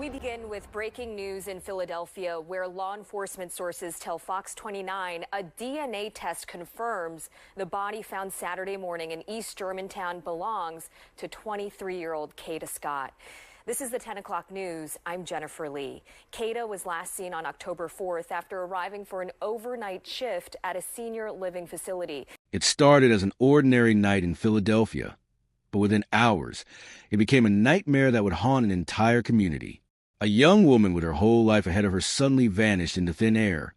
We begin with breaking news in Philadelphia, where law enforcement sources tell Fox 29 a DNA test confirms the body found Saturday morning in East Germantown belongs to 23-year-old Kada Scott. This is the 10 o'clock news. I'm Jennifer Lee. Kata was last seen on October 4th after arriving for an overnight shift at a senior living facility. It started as an ordinary night in Philadelphia, but within hours, it became a nightmare that would haunt an entire community. A young woman with her whole life ahead of her suddenly vanished into thin air,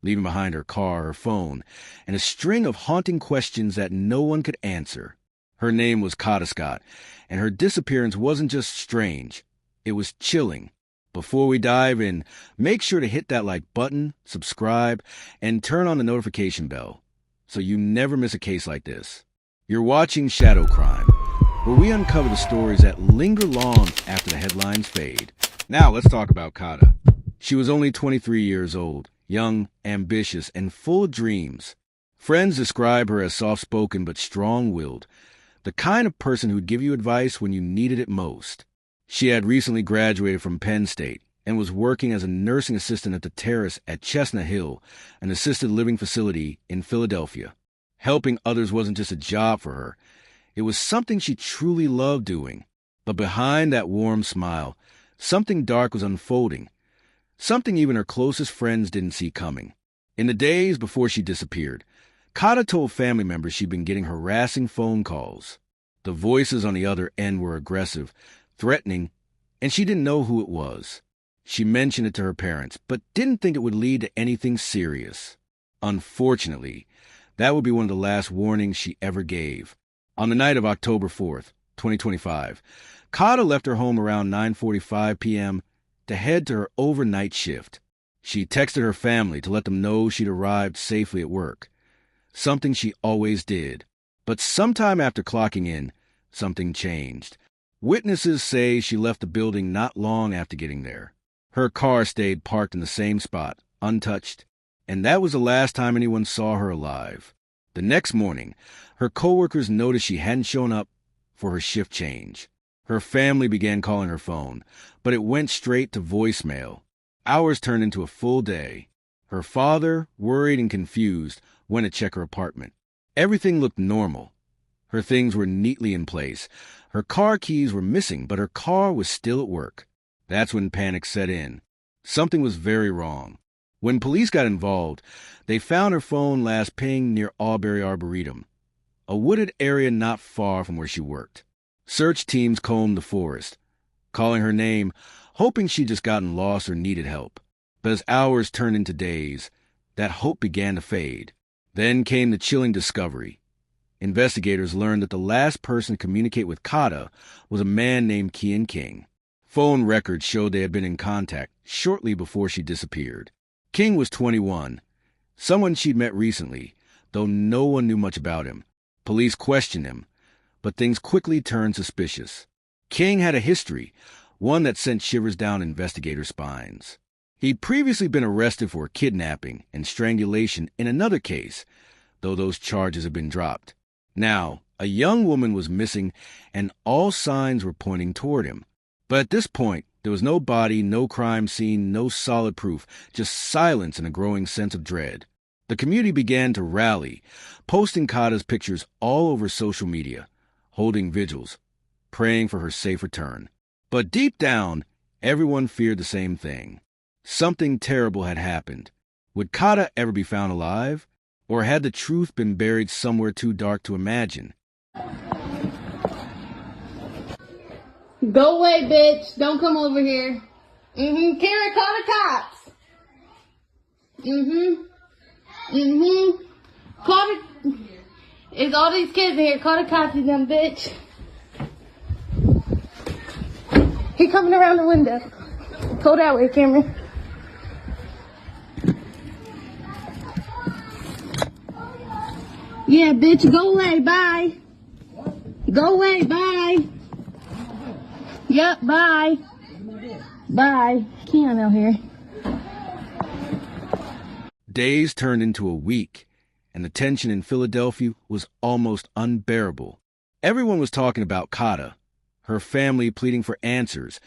leaving behind her car, her phone, and a string of haunting questions that no one could answer. Her name was Kada Scott, and her disappearance wasn't just strange, it was chilling. Before we dive in, make sure to hit that like button, subscribe, and turn on the notification bell so you never miss a case like this. You're watching Shadow Crime, where we uncover the stories that linger long after the headlines fade. Now let's talk about Kata. She was only 23 years old, young, ambitious, and full of dreams. Friends describe her as soft-spoken but strong-willed, the kind of person who'd give you advice when you needed it most. She had recently graduated from Penn State and was working as a nursing assistant at the Terrace at Chestnut Hill, an assisted living facility in Philadelphia. Helping others wasn't just a job for her. It was something she truly loved doing. But behind that warm smile, something dark was unfolding, something even her closest friends didn't see coming. In the days before she disappeared, Kata told family members she'd been getting harassing phone calls. The voices on the other end were aggressive, threatening, and she didn't know who it was. She mentioned it to her parents, but didn't think it would lead to anything serious. Unfortunately, that would be one of the last warnings she ever gave. On the night of October 4th, 2025, Kata left her home around 9:45 p.m. to head to her overnight shift. She texted her family to let them know she'd arrived safely at work, something she always did. But sometime after clocking in, something changed. Witnesses say she left the building not long after getting there. Her car stayed parked in the same spot, untouched, and that was the last time anyone saw her alive. The next morning, her coworkers noticed she hadn't shown up for her shift change. Her family began calling her phone, but it went straight to voicemail. Hours turned into a full day. Her father, worried and confused, went to check her apartment. Everything looked normal. Her things were neatly in place. Her car keys were missing, but her car was still at work. That's when panic set in. Something was very wrong. When police got involved, they found her phone last pinged near Awbury Arboretum, a wooded area not far from where she worked. Search teams combed the forest, calling her name, hoping she'd just gotten lost or needed help. But as hours turned into days, that hope began to fade. Then came the chilling discovery. Investigators learned that the last person to communicate with Kata was a man named Keon King. Phone records showed they had been in contact shortly before she disappeared. King was 21, someone she'd met recently, though no one knew much about him. Police questioned him, but things quickly turned suspicious. King had a history, one that sent shivers down investigators' spines. He'd previously been arrested for kidnapping and strangulation in another case, though those charges had been dropped. Now, a young woman was missing, and all signs were pointing toward him. But at this point, there was no body, no crime scene, no solid proof, just silence and a growing sense of dread. The community began to rally, posting Kata's pictures all over social media, holding vigils, praying for her safe return. But deep down, everyone feared the same thing. Something terrible had happened. Would Kata ever be found alive? Or had the truth been buried somewhere too dark to imagine? Go away, bitch. Don't come over here. Kara, call the cops. Call the... It's all these kids in here. Call the cops, you dumb bitch. He coming around the window. Go that way, Cameron. Yeah, bitch, go away, bye. Go away, bye. Yep, bye. Bye. Keon out here. Days turned into a week, and the tension in Philadelphia was almost unbearable. Everyone was talking about Kata, her family pleading for answers,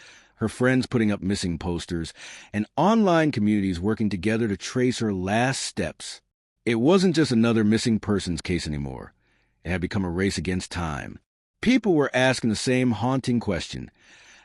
her friends putting up missing posters, and online communities working together to trace her last steps. It wasn't just another missing persons case anymore. It had become a race against time. People were asking the same haunting question.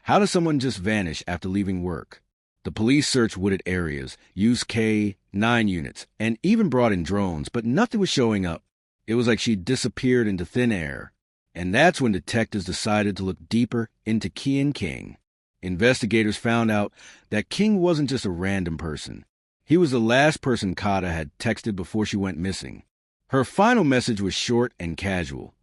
How does someone just vanish after leaving work? The police searched wooded areas, used K-9 units, and even brought in drones, but nothing was showing up. It was like she disappeared into thin air. And that's when detectives decided to look deeper into Keon King. Investigators found out that King wasn't just a random person. He was the last person Kata had texted before she went missing. Her final message was short and casual.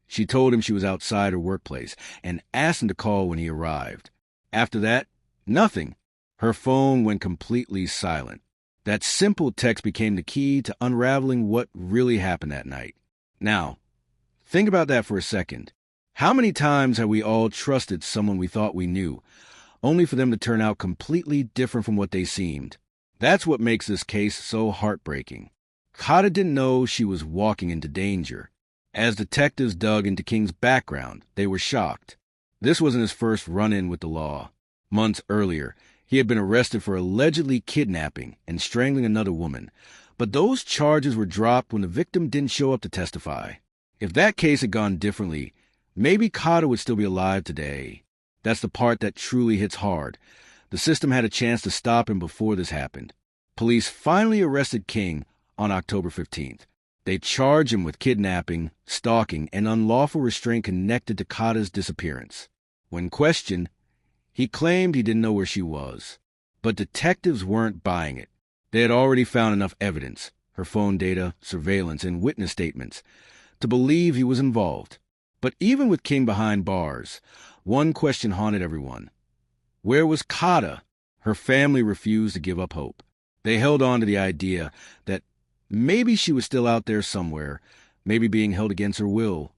She told him she was outside her workplace and asked him to call when he arrived. After that, nothing. Her phone went completely silent. That simple text became the key to unraveling what really happened that night. Now, think about that for a second. How many times have we all trusted someone we thought we knew, only for them to turn out completely different from what they seemed? That's what makes this case so heartbreaking. Kata didn't know she was walking into danger. As detectives dug into King's background, they were shocked. This wasn't his first run-in with the law. Months earlier, he had been arrested for allegedly kidnapping and strangling another woman, but those charges were dropped when the victim didn't show up to testify. If that case had gone differently, maybe Kata would still be alive today. That's the part that truly hits hard. The system had a chance to stop him before this happened. Police finally arrested King on October 15th. They charged him with kidnapping, stalking, and unlawful restraint connected to Kata's disappearance. When questioned, he claimed he didn't know where she was. But detectives weren't buying it. They had already found enough evidence, her phone data, surveillance, and witness statements, to believe he was involved. But even with King behind bars, one question haunted everyone. Where was Kata? Her family refused to give up hope. They held on to the idea that maybe she was still out there somewhere, maybe being held against her will,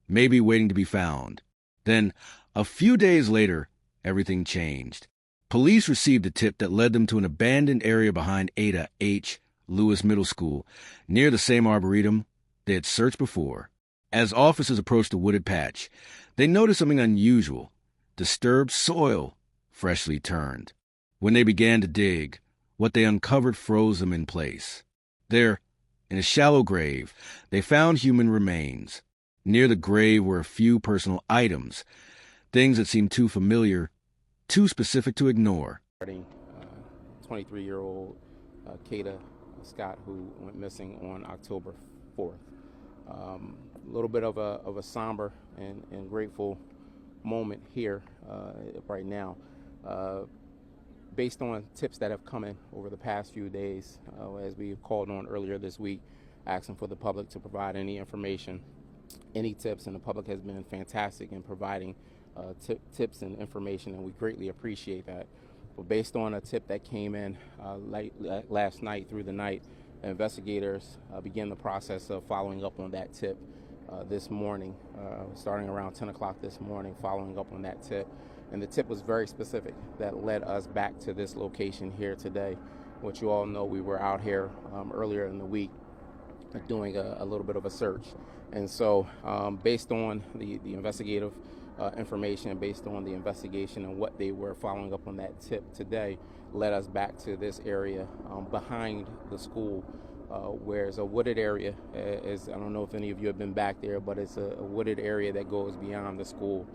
maybe waiting to be found. Then, a few days later, everything changed. Police received a tip that led them to an abandoned area behind Ada H. Lewis Middle School, near the same arboretum they had searched before. As officers approached the wooded patch, they noticed something unusual: disturbed soil, freshly turned. When they began to dig, what they uncovered froze them in place. There, in a shallow grave, they found human remains. Near the grave were a few personal items, things that seemed too familiar, too specific to ignore. 23-year-old Kada Scott, who went missing on October 4th. A little bit of a somber and grateful moment here right now. Based on tips that have come in over the past few days, as we called on earlier this week, asking for the public to provide any information, any tips, and the public has been fantastic in providing tips and information, and we greatly appreciate that. But based on a tip that came in last night through the night, investigators began the process of following up on that tip this morning, starting around 10 o'clock this morning, following up on that tip. And the tip was very specific that led us back to this location here today, which you all know we were out here earlier in the week doing a little bit of a search. And so based on the investigative information, based on the investigation and what they were following up on that tip today, led us back to this area behind the school, where it's a wooded area. I don't know if any of you have been back there, but it's a wooded area that goes beyond the school.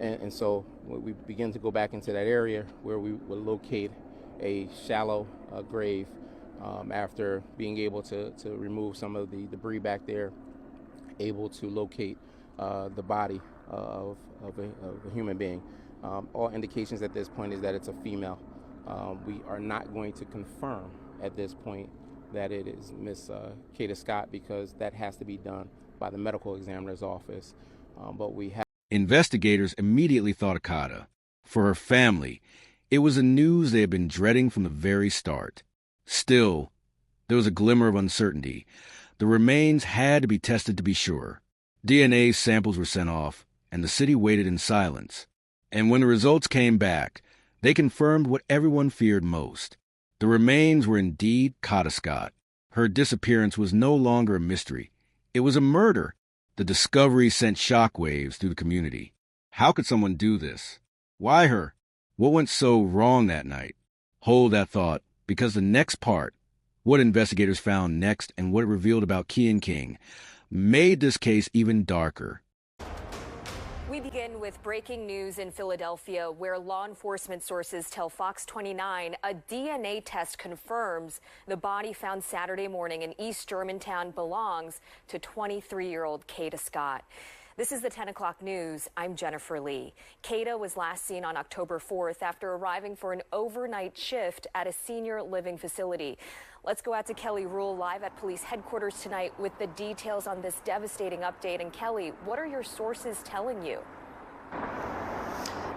And so we begin to go back into that area where we will locate a shallow grave after being able to remove some of the debris back there, able to locate the body of a human being. All indications at this point is that it's a female. We are not going to confirm at this point that it is Miss Kada Scott, because that has to be done by the medical examiner's office. But we have. Investigators immediately thought of Kata. For her family, it was the news they had been dreading from the very start. Still, there was a glimmer of uncertainty. The remains had to be tested to be sure. DNA samples were sent off, and the city waited in silence. And when the results came back, they confirmed what everyone feared most. The remains were indeed Kada Scott. Her disappearance was no longer a mystery. It was a murder. The discovery sent shockwaves through the community. How could someone do this? Why her? What went so wrong that night? Hold that thought, because the next part, what investigators found next and what it revealed about Keon King, made this case even darker. We begin with breaking news in Philadelphia, where law enforcement sources tell Fox 29 a DNA test confirms the body found Saturday morning in East Germantown belongs to 23-year-old Kada Scott. This is the 10 o'clock news. I'm Jennifer Lee. Kata was last seen on October 4th after arriving for an overnight shift at a senior living facility. Let's go out to Kelly Rule live at police headquarters tonight with the details on this devastating update. And Kelly, what are your sources telling you?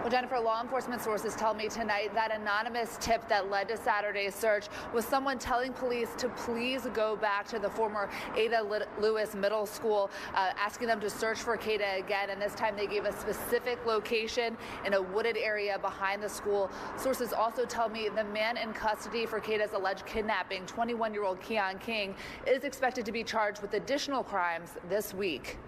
Well, Jennifer, law enforcement sources tell me tonight that anonymous tip that led to Saturday's search was someone telling police to please go back to the former Ada Lewis Middle School, asking them to search for Kata again. And this time they gave a specific location in a wooded area behind the school. Sources also tell me the man in custody for Kata's alleged kidnapping, 21-year-old Keon King, is expected to be charged with additional crimes this week.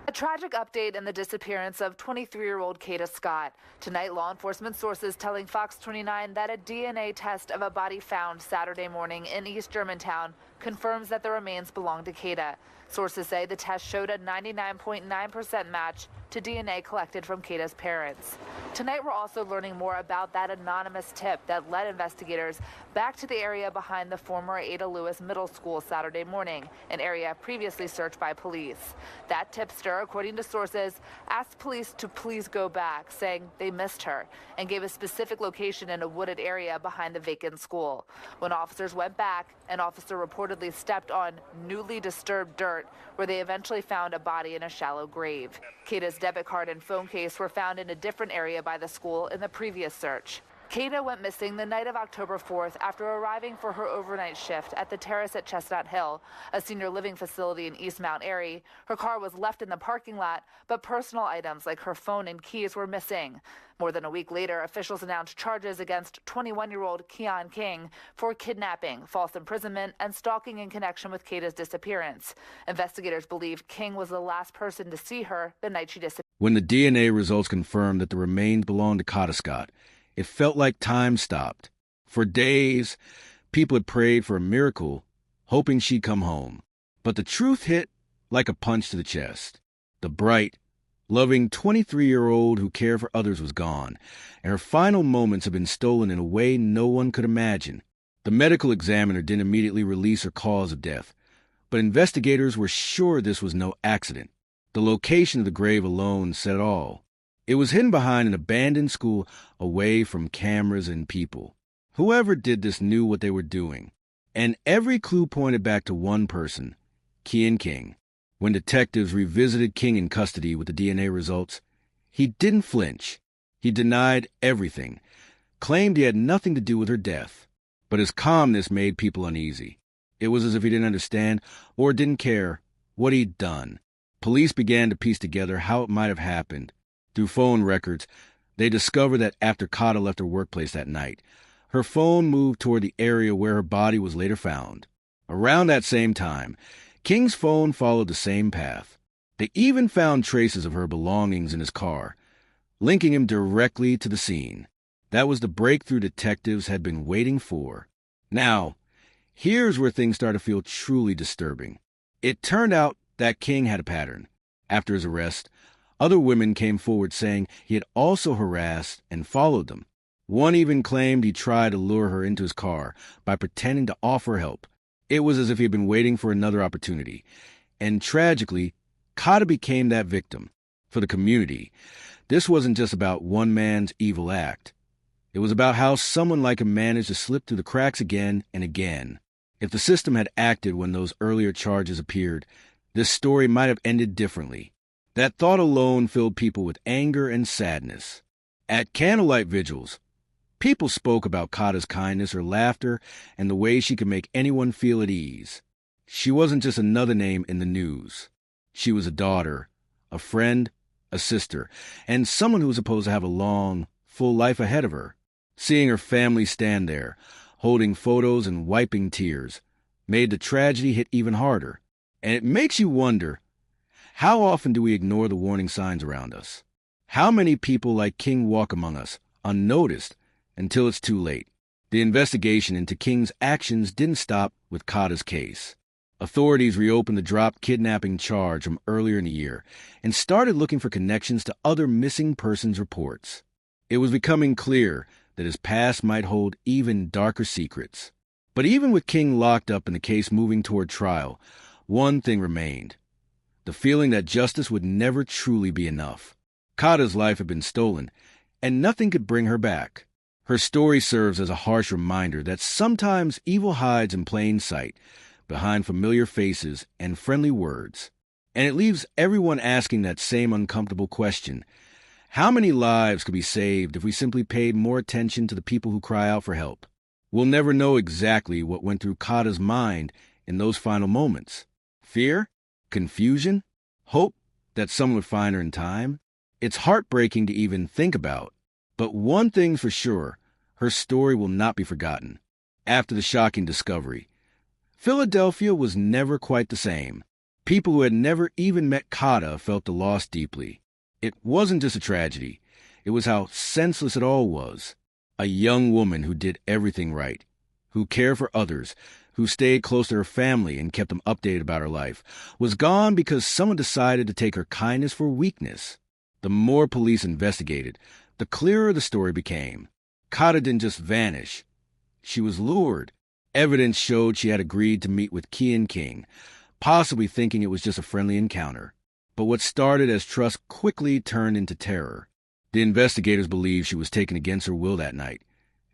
A tragic update in the disappearance of 23-year-old Kada Scott. Tonight, law enforcement sources telling Fox 29 that a DNA test of a body found Saturday morning in East Germantown confirms that the remains belong to Kata. Sources say the test showed a 99.9% match to DNA collected from Kata's parents. Tonight, we're also learning more about that anonymous tip that led investigators back to the area behind the former Ada Lewis Middle School Saturday morning, an area previously searched by police. That tipster, according to sources, asked police to please go back, saying they missed her, and gave a specific location in a wooded area behind the vacant school. When officers went back, an officer reportedly stepped on newly disturbed dirt, where they eventually found a body in a shallow grave. Kata's debit card and phone case were found in a different area by the school in the previous search. Kata went missing the night of October 4th after arriving for her overnight shift at the Terrace at Chestnut Hill, a senior living facility in East Mount Airy. Her car was left in the parking lot, but personal items like her phone and keys were missing. More than a week later, officials announced charges against 21-year-old Keon King for kidnapping, false imprisonment, and stalking in connection with Kata's disappearance. Investigators believe King was the last person to see her the night she disappeared. When the DNA results confirmed that the remains belonged to Kada Scott, it felt like time stopped. For days, people had prayed for a miracle, hoping she'd come home. But the truth hit like a punch to the chest. The bright, loving 23-year-old who cared for others was gone, and her final moments had been stolen in a way no one could imagine. The medical examiner didn't immediately release her cause of death, but investigators were sure this was no accident. The location of the grave alone said all. It was hidden behind an abandoned school away from cameras and people. Whoever did this knew what they were doing, and every clue pointed back to one person, Keon King. When detectives revisited King in custody with the DNA results, he didn't flinch. He denied everything, claimed he had nothing to do with her death. But his calmness made people uneasy. It was as if he didn't understand or didn't care what he'd done. Police began to piece together how it might have happened. Through phone records, they discovered that after Kata left her workplace that night, her phone moved toward the area where her body was later found. Around that same time, King's phone followed the same path. They even found traces of her belongings in his car, linking him directly to the scene. That was the breakthrough detectives had been waiting for. Now, here's where things started to feel truly disturbing. It turned out that King had a pattern. After his arrest, other women came forward saying he had also harassed and followed them. One even claimed he tried to lure her into his car by pretending to offer help. It was as if he had been waiting for another opportunity. And tragically, Kata became that victim. For the community, this wasn't just about one man's evil act. It was about how someone like him managed to slip through the cracks again and again. If the system had acted when those earlier charges appeared, this story might have ended differently. That thought alone filled people with anger and sadness. At candlelight vigils, people spoke about Kata's kindness, her laughter, and the way she could make anyone feel at ease. She wasn't just another name in the news. She was a daughter, a friend, a sister, and someone who was supposed to have a long, full life ahead of her. Seeing her family stand there, holding photos and wiping tears, made the tragedy hit even harder. And it makes you wonder, how often do we ignore the warning signs around us? How many people like King walk among us, unnoticed, until it's too late? The investigation into King's actions didn't stop with Kata's case. Authorities reopened the dropped kidnapping charge from earlier in the year and started looking for connections to other missing persons reports. It was becoming clear that his past might hold even darker secrets. But even with King locked up and the case moving toward trial, one thing remained: the feeling that justice would never truly be enough. Kata's life had been stolen, and nothing could bring her back. Her story serves as a harsh reminder that sometimes evil hides in plain sight, behind familiar faces and friendly words. And it leaves everyone asking that same uncomfortable question: how many lives could be saved if we simply paid more attention to the people who cry out for help? We'll never know exactly what went through Kata's mind in those final moments. Fear? Confusion? Hope that someone would find her in time? It's heartbreaking to even think about. But one thing's for sure: her story will not be forgotten. After the shocking discovery, Philadelphia was never quite the same. People who had never even met Kata felt the loss deeply. It wasn't just a tragedy. It was how senseless it all was. A young woman who did everything right, who cared for others, who stayed close to her family and kept them updated about her life, was gone because someone decided to take her kindness for weakness. The more police investigated, the clearer the story became. Kata didn't just vanish. She was lured. Evidence showed she had agreed to meet with Keon King, possibly thinking it was just a friendly encounter. But what started as trust quickly turned into terror. The investigators believed she was taken against her will that night,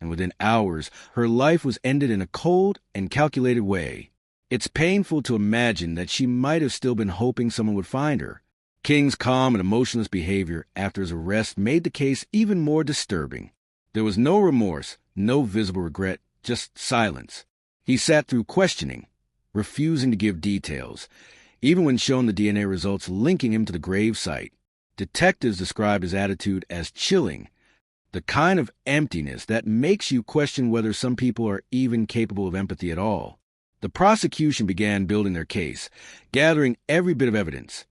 and within hours, her life was ended in a cold and calculated way. It's painful to imagine that she might have still been hoping someone would find her. King's calm and emotionless behavior after his arrest made the case even more disturbing. There was no remorse, no visible regret, just silence. He sat through questioning, refusing to give details, even when shown the DNA results linking him to the grave site. Detectives described his attitude as chilling, the kind of emptiness that makes you question whether some people are even capable of empathy at all. The prosecution began building their case, gathering every bit of evidence: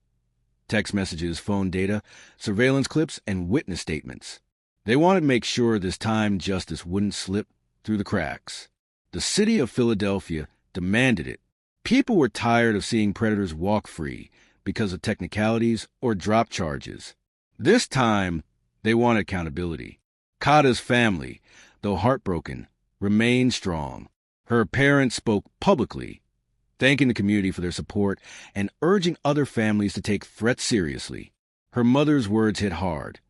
text messages, phone data, surveillance clips, and witness statements. They wanted to make sure this time justice wouldn't slip through the cracks. The city of Philadelphia demanded it. People were tired of seeing predators walk free because of technicalities or drop charges. This time, they wanted accountability. Kata's family, though heartbroken, remained strong. Her parents spoke publicly, thanking the community for their support and urging other families to take threats seriously. Her mother's words hit hard.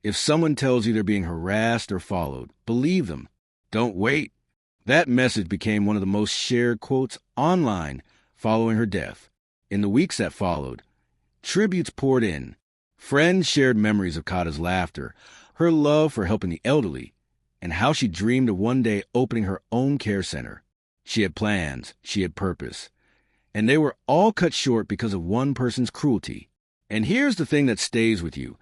If someone tells you they're being harassed or followed, believe them. Don't wait. That message became one of the most shared quotes online following her death. In the weeks that followed, tributes poured in. Friends shared memories of Kata's laughter, her love for helping the elderly, and how she dreamed of one day opening her own care center. She had plans, she had purpose, and they were all cut short because of one person's cruelty. And here's the thing that stays with you: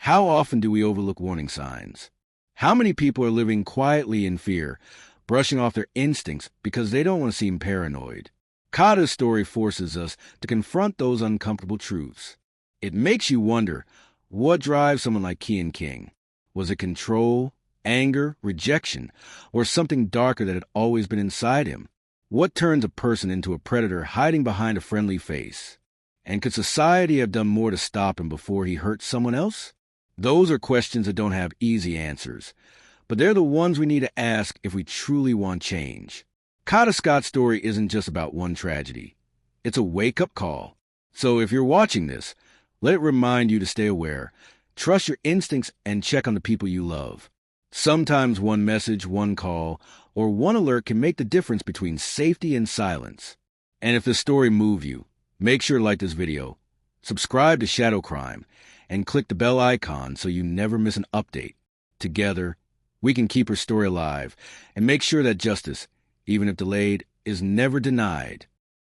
how often do we overlook warning signs? How many people are living quietly in fear, brushing off their instincts because they don't want to seem paranoid? Kata's story forces us to confront those uncomfortable truths. It makes you wonder, what drives someone like Keon King? Was it control, anger, rejection, or something darker that had always been inside him? What turns a person into a predator hiding behind a friendly face? And could society have done more to stop him before he hurt someone else? Those are questions that don't have easy answers, but they're the ones we need to ask if we truly want change. Kada Scott's story isn't just about one tragedy. It's a wake-up call. So if you're watching this, let it remind you to stay aware, trust your instincts, and check on the people you love. Sometimes one message, one call, or one alert can make the difference between safety and silence. And if this story moved you, make sure to like this video, subscribe to Shadow Crime, and click the bell icon so you never miss an update. Together, we can keep her story alive and make sure that justice, even if delayed, is never denied.